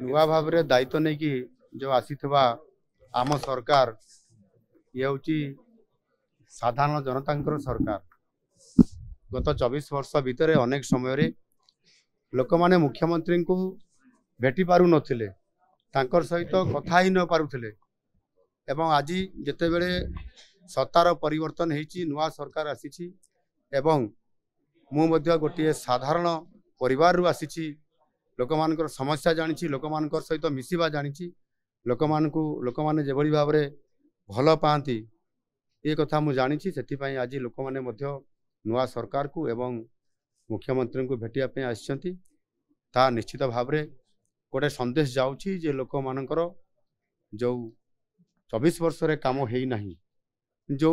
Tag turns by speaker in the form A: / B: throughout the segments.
A: नुआ भाव में दायित्व नहीं कि जो आसीथिबा आम सरकार ये हूँ साधारण जनता सरकार। गत 24 वर्ष भितर अनेक समय लोक माने मुख्यमंत्री को भेटी पारु नथिले, तांकर सहित कथा ही न पारुथिले। एवं आज जिते बेले सत्तार परिवर्तन होती नुआ सरकार आसी एवं मु मध्य गोटे साधारण परिवार रु आसी लोक मान समस्या जानी लोक मान सहित मिसवा जानी लोक माने जेभली भाव में भल पाती ये कथा मु जानी से आज लोक माने मध्य नुआ सरकार को एवं मुख्यमंत्री को भेटिया आसी ता निश्चित भाव में गोटे संदेश जाऊँगी जे लोक मानकर जो 24 वर्ष रे काम है नहीं, जो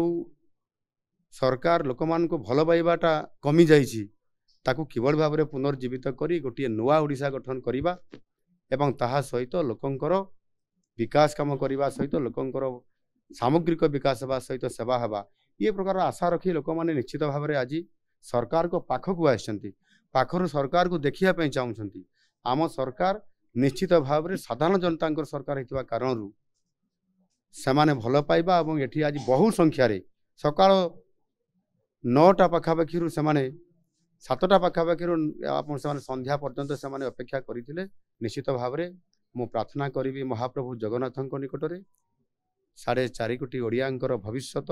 A: सरकार लोक मान को भल पाइबाटा कमी जाइछि ताकू किभली भाव में पुनर्जीवित करी गोटे नुआ ओडिशा गठन करिबा एवं ताहा सहित लोकंकर विकास काम करने सहित लोकंकर सामग्रिक विकास हवा सहित सेवा हवा ये प्रकार आशा रखी लोक माने निश्चित भाव में आज सरकार को पाखक आसछंती, पाखर सरकार को देखिया चाहूँगी। आम सरकार निश्चित भाव में साधारण जनता सरकार होता कारण सेमाने भल पाइबा और ये आज बहु संख्यार सकाळ 9टा पाखापाखि से 7टा पाखापाखि से संध्या पर्यंत से अपेक्षा करते। निश्चित भाव में मु प्रार्थना करी महाप्रभु जगन्नाथ निकट में 4.5 कोटी ओडियांकर भविष्यत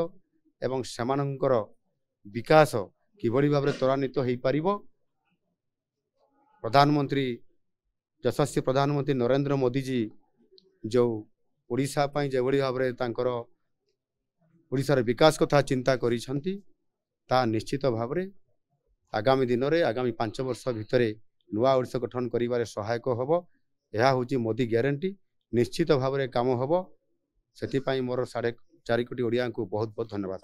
A: एवं सेमानंकर विकास किभली भाव में त्वरान्वित हो पारिबो। प्रधानमंत्री यशस्वी प्रधानमंत्री नरेंद्र मोदी जी जो ओडिशा पई जेभली भाव में तांकर ओडिशार विकास कथा चिंता करिसंती ता निश्चित भाव में आगामी दिन में आगामी 5 वर्ष भितर नुआ ओडिशा गठन करिबारे सहायक होबो। यह हूँ मोदी ग्यारंटी निश्चित भाव में काम होबो। सेति पई मोर 4.5 कोटी ओडिया को बहुत बहुत धन्यवाद।